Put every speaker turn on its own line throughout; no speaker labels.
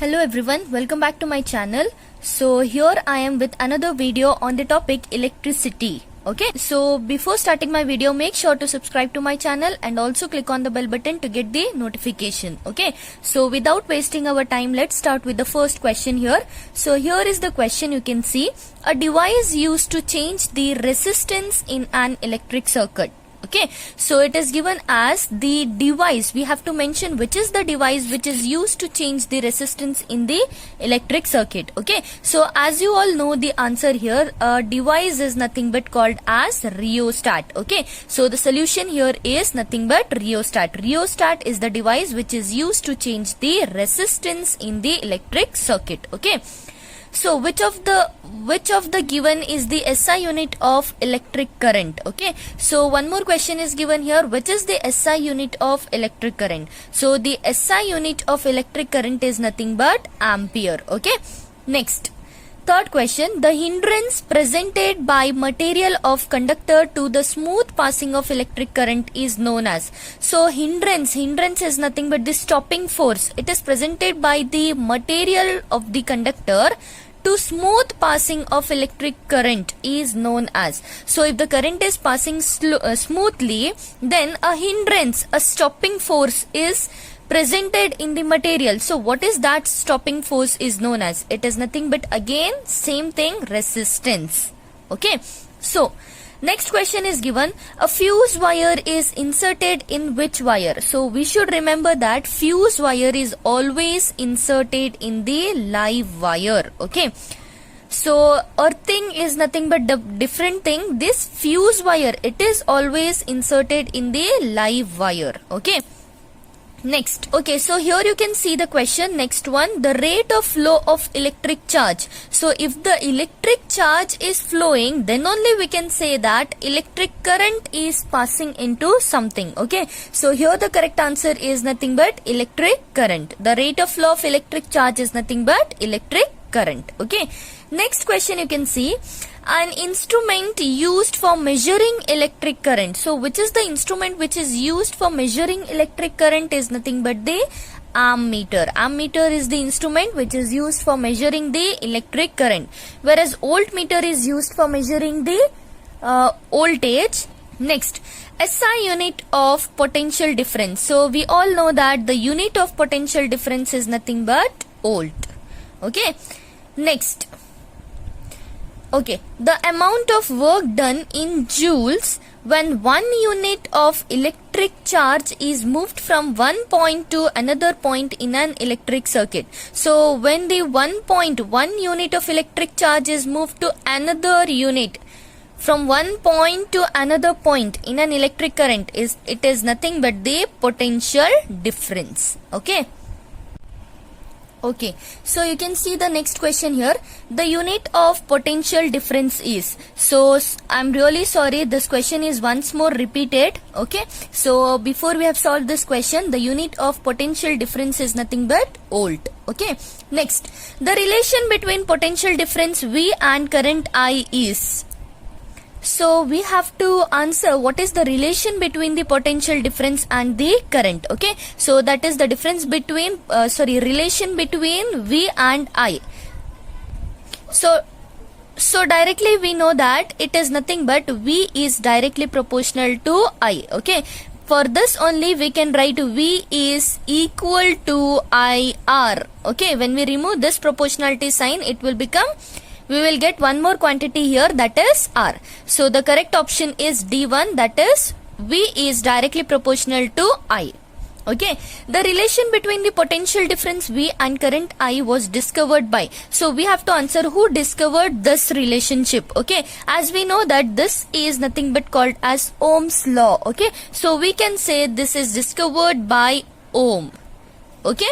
Hello everyone, welcome back to my channel. So here I am with another video on the topic electricity. Okay, so before starting my video, make sure to subscribe to my channel and also click on the bell button to get the notification. Okay, so without wasting our time, let's start with the first question here. So here is the question. You can see a device used to change the resistance in an electric circuit. Okay, so it is given as the device. We have to mention which is the device which is used to change the resistance in the electric circuit. Okay, so as you all know, the answer here, device is nothing but called as rheostat. Okay, so the solution here is nothing but rheostat. Rheostat is the device which is used to change the resistance in the electric circuit. Okay, so which of the given is the SI unit of electric current? Okay, so one more question is given here. Which is the SI unit of electric current? So the SI unit of electric current is nothing but ampere. Okay, next, third question, the hindrance presented by material of conductor to the smooth passing of electric current is known as. So hindrance is nothing but the stopping force. It is presented by the material of the conductor to smooth passing of electric current is known as. So if the current is passing smoothly, then a hindrance, a stopping force is presented in the material. So what is that stopping force is known as? It is nothing but again same thing, resistance. Okay, so next question is given, a fuse wire is inserted in which wire? So we should remember that fuse wire is always inserted in the live wire. Okay, so earthing is nothing but the different thing. This fuse wire, it is always inserted in the live wire. Okay, next, okay, so here you can see the question. Next one, the rate of flow of electric charge. So if the electric charge is flowing, then only we can say that electric current is passing into something. Okay, so here the correct answer is nothing but electric current. The rate of flow of electric charge is nothing but electric current. Okay, next question you can see, an instrument used for measuring electric current. So which is the instrument which is used for measuring electric current is nothing but the ammeter. Ammeter is the instrument which is used for measuring the electric current, whereas voltmeter is used for measuring the voltage. Next, SI unit of potential difference. So we all know that the unit of potential difference is nothing but volt. Okay, next, okay, the amount of work done in joules when 1 unit of electric charge is moved from one point to another point in an electric circuit. So when the 1 unit of electric charge is moved to another unit, from one point to another point in an electric current, it is nothing but the potential difference. Okay. Okay, so you can see the next question here. The unit of potential difference is. So I'm really sorry, this question is once more repeated. Okay, so before we have solved this question, the unit of potential difference is nothing but volt. Okay, next, the relation between potential difference V and current I is. So we have to answer what is the relation between the potential difference and the current. Okay, so that is the difference between relation between V and I. So directly we know that it is nothing but V is directly proportional to I. Okay, for this only we can write V is equal to IR. Okay, when we remove this proportionality sign, it will become, we will get one more quantity here, that is R. So the correct option is D1, that is V is directly proportional to I. Okay, the relation between the potential difference V and current I was discovered by. So we have to answer who discovered this relationship. Okay, as we know that this is nothing but called as Ohm's law. Okay, so we can say this is discovered by Ohm. Okay.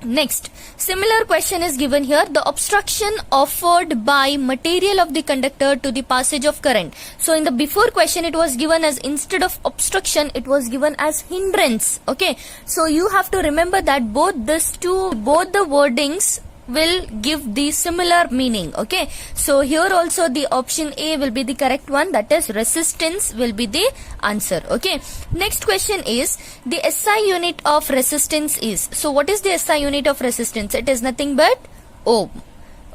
Next, similar question is given here. The obstruction offered by material of the conductor to the passage of current. So in the before question it was given as, instead of obstruction it was given as hindrance. Okay, so you have to remember that both the wordings will give the similar meaning. Okay, so here also the option A will be the correct one, that is resistance will be the answer. Okay, next question is the SI unit of resistance is. So what is the SI unit of resistance? It is nothing but ohm.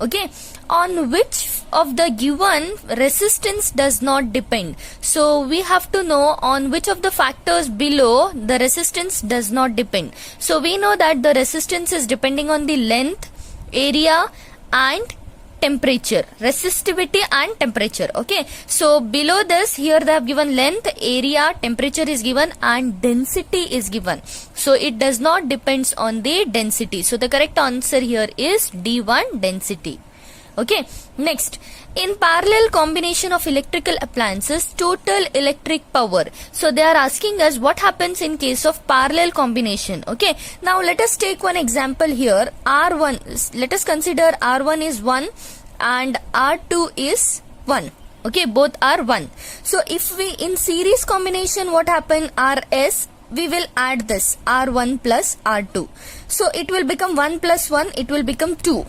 Okay, on which of the given resistance does not depend? So we have to know on which of the factors below the resistance does not depend. So we know that the resistance is depending on the length, area and temperature, resistivity and temperature. Okay, so below this, here they have given length, area, temperature is given and density is given. So it does not depends on the density. So the correct answer here is D1, density. Okay, next, in parallel combination of electrical appliances, total electric power. So they are asking us what happens in case of parallel combination. Okay, now let us take one example here. R1, let us consider R1 is 1 and R2 is 1. Okay, both are 1. So if we in series combination, what happen? RS, we will add this R1 plus R2. So it will become 1 plus 1, it will become 2.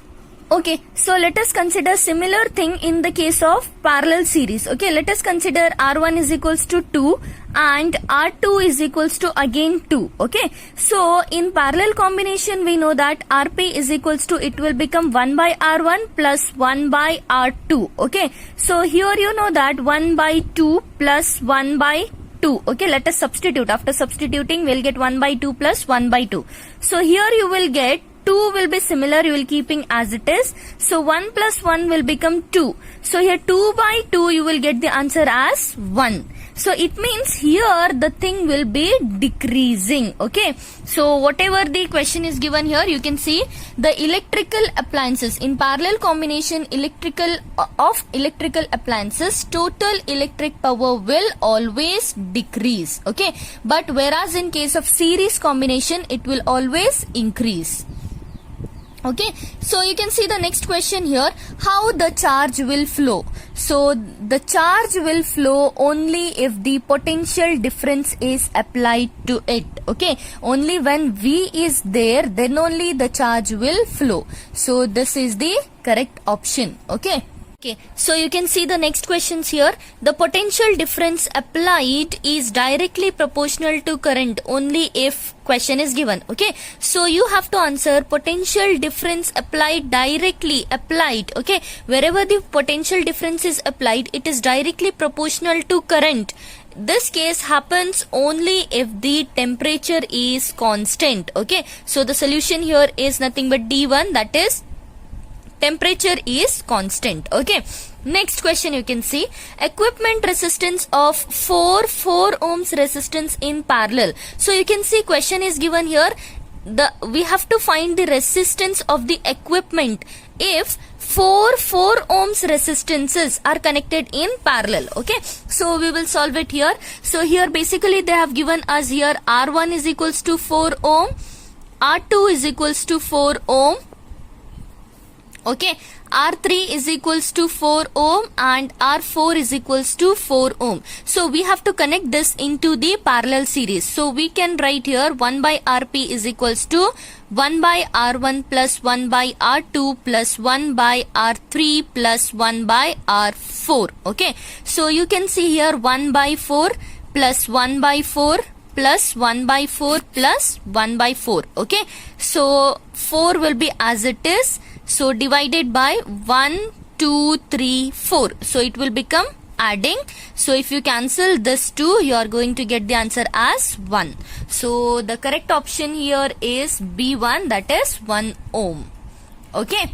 Okay, so let us consider similar thing in the case of parallel series. Okay, let us consider R1 is equals to 2 and R2 is equals to again 2. Okay, so in parallel combination we know that Rp is equals to, it will become 1 by R1 plus 1 by R2. Okay, so here you know that 1 by 2 plus 1 by 2. Okay, let us substitute. After substituting, we'll get 1 by 2 plus 1 by 2. So here you will get 2 will be similar, you will keeping as it is. So 1 plus 1 will become 2. So here 2 by 2 you will get the answer as 1. So it means here the thing will be decreasing. Okay, so whatever the question is given here, you can see the electrical appliances in parallel combination electrical appliances, total electric power will always decrease. Okay, but whereas in case of series combination it will always increase. Okay, so you can see the next question here, how the charge will flow. So the charge will flow only if the potential difference is applied to it. Okay, only when V is there, then only the charge will flow. So this is the correct option. Okay. Okay, so you can see the next questions here. The potential difference applied is directly proportional to current only if question is given. Okay, so you have to answer potential difference applied directly applied. Okay, wherever the potential difference is applied, it is directly proportional to current. This case happens only if the temperature is constant. Okay, so the solution here is nothing but D1, that is temperature is constant. Okay, next question you can see equipment resistance of 4 ohms resistance in parallel. So you can see question is given here, we have to find the resistance of the equipment if 4 ohms resistances are connected in parallel. Okay, so we will solve it here. So here basically they have given us here R1 is equals to 4 ohm, R2 is equals to 4 ohm. Okay, R3 is equals to 4 ohm and R4 is equals to 4 ohm. So we have to connect this into the parallel series. So we can write here 1 by Rp is equals to 1 by R1 plus 1 by R2 plus 1 by R3 plus 1 by R4. Okay, so you can see here 1 by 4 plus 1 by 4 plus 1 by 4 plus 1 by 4. Okay, so 4 will be as it is. So divided by 1, 2, 3, 4. So it will become adding. So if you cancel this 2, you are going to get the answer as 1. So the correct option here is B1, that is 1 ohm. Okay.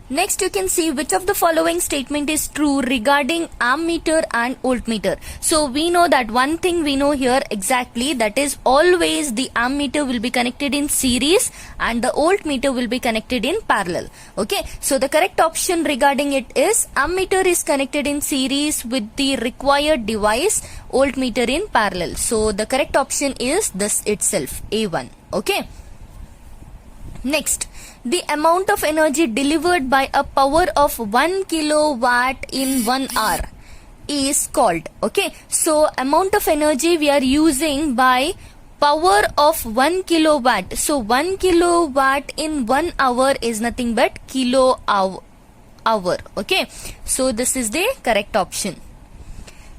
Next you can see which of the following statement is true regarding ammeter and voltmeter. So we know that one thing we know here exactly, that is always the ammeter will be connected in series and the voltmeter will be connected in parallel. Okay, so the correct option regarding it is ammeter is connected in series with the required device, voltmeter in parallel. So the correct option is this itself, A1. Okay. Next, the amount of energy delivered by a power of 1 kilowatt in 1 hour is called. Okay, so amount of energy we are using by power of 1 kilowatt. So 1 kilowatt in 1 hour is nothing but kilo hour. Okay, so this is the correct option.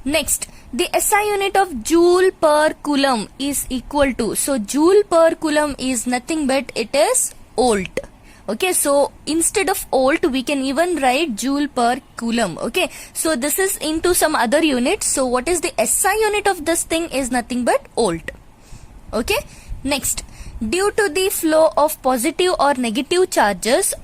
Next, the SI unit of joule per coulomb is equal to, so joule per coulomb is nothing but it is volt. Okay, so instead of volt we can even write joule per coulomb. Okay, so this is into some other unit. So what is the SI unit of this thing is nothing but volt. Okay, next, due to the flow of positive or negative charges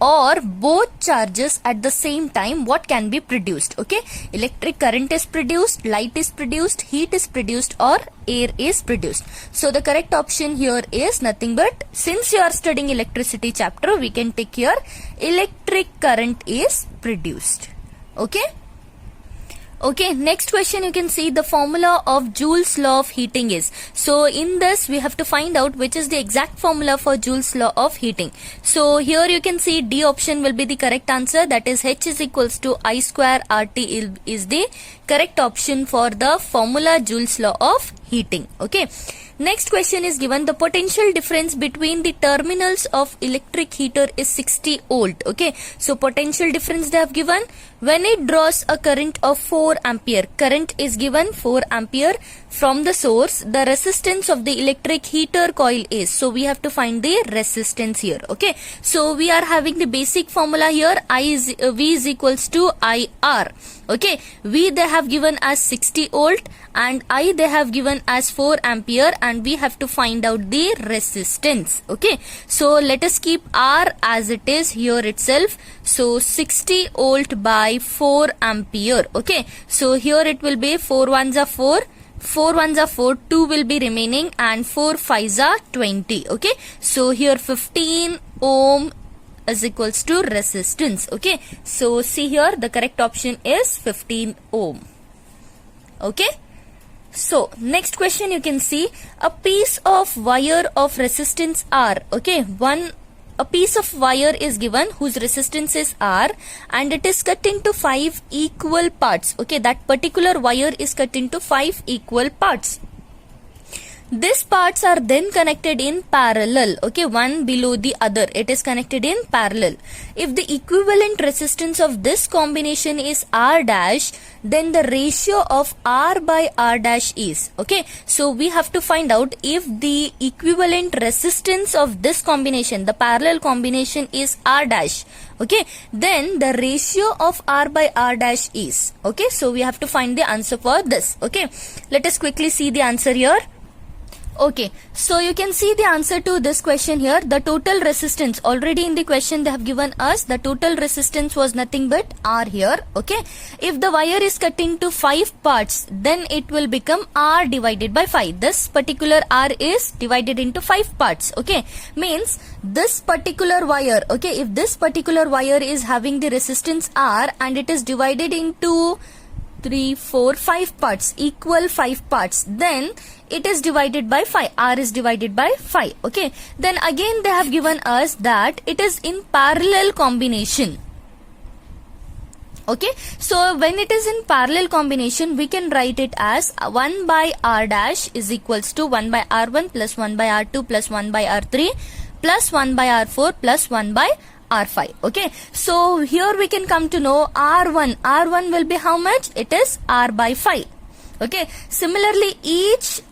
or both charges at the same time, what can be produced? Okay, electric current is produced, light is produced, heat is produced, or air is produced. So the correct option here is nothing but, since you are studying electricity chapter, we can take here electric current is produced. Okay. Okay, next question, you can see the formula of Joule's law of heating is. So in this we have to find out which is the exact formula for Joule's law of heating. So here you can see D option will be the correct answer, that is H is equals to I square RT is the correct option for the formula Joule's law of heating. Okay. Next question is given, the potential difference between the terminals of electric heater is 60 volt. Okay, so potential difference they have given, when it draws a current of 4 ampere, current is given 4 ampere from the source, the resistance of the electric heater coil is, so we have to find the resistance here. Okay, so we are having the basic formula here, V is equals to IR. Okay, V they have given as 60 volt and I they have given as 4 ampere, and we have to find out the resistance. Okay, so let us keep R as it is here itself. So 60 volt by 4 ampere. Okay, so here it will be 4 ones are 4, 4 ones are 4, 2 will be remaining, and 4 fives are 20. Okay, so here 15 ohm is equals to resistance. Okay, so see here the correct option is 15 ohm. Okay, so next question, you can see a piece of wire of resistance R. Okay, a piece of wire is given whose resistance is R and it is cut into 5 equal parts. Okay, that particular wire is cut into 5 equal parts. These parts are then connected in parallel. Okay, one below the other. It is connected in parallel. If the equivalent resistance of this combination is R dash, then the ratio of R by R dash is. Okay, so we have to find out if the equivalent resistance of this combination, the parallel combination, is R dash. Okay, then the ratio of R by R dash is. Okay, so we have to find the answer for this. Okay, let us quickly see the answer here. Okay, so you can see the answer to this question here. The total resistance, already in the question they have given us, the total resistance was nothing but R here. Okay, if the wire is cut into 5 parts, then it will become R divided by 5. This particular R is divided into 5 parts. Okay, means this particular wire, okay, if this particular wire is having the resistance R and it is divided into 3, 4, 5 parts, equal 5 parts, then it is divided by 5. R is divided by 5. Okay, then again they have given us that it is in parallel combination. Okay, so when it is in parallel combination, we can write it as 1 by R dash is equals to 1 by R1 plus 1 by R2 plus 1 by R3 plus 1 by R4 plus 1 by R5. Okay, so here we can come to know R1 will be how much? It is R by 5. Okay, similarly each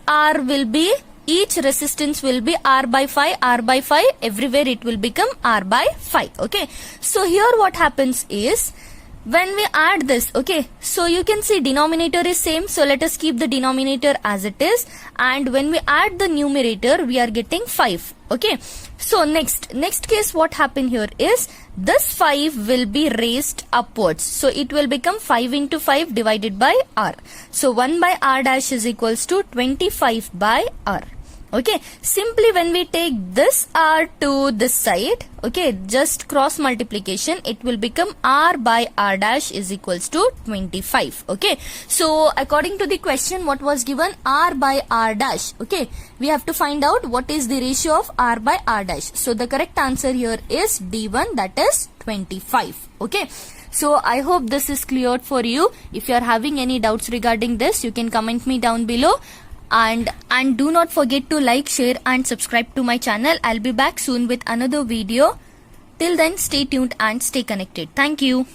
resistance will be R by 5, everywhere it will become R by 5. Okay, so here what happens is, when we add this, okay, so you can see denominator is same, so let us keep the denominator as it is, and when we add the numerator we are getting 5. Okay, so next case what happened here is, this 5 will be raised upwards, so it will become 5 into 5 divided by R. So 1 by R dash is equals to 25 by R. Okay, simply when we take this R to this side, okay, just cross multiplication, it will become R by R dash is equals to 25. Okay, so according to the question what was given, R by R dash. Okay, we have to find out what is the ratio of R by R dash. So the correct answer here is D1, that is 25. Okay, so I hope this is cleared for you. If you are having any doubts regarding this, you can comment me down below. and do not forget to like, share and subscribe to my channel. I'll be back soon with another video. Till then, stay tuned and stay connected. Thank you.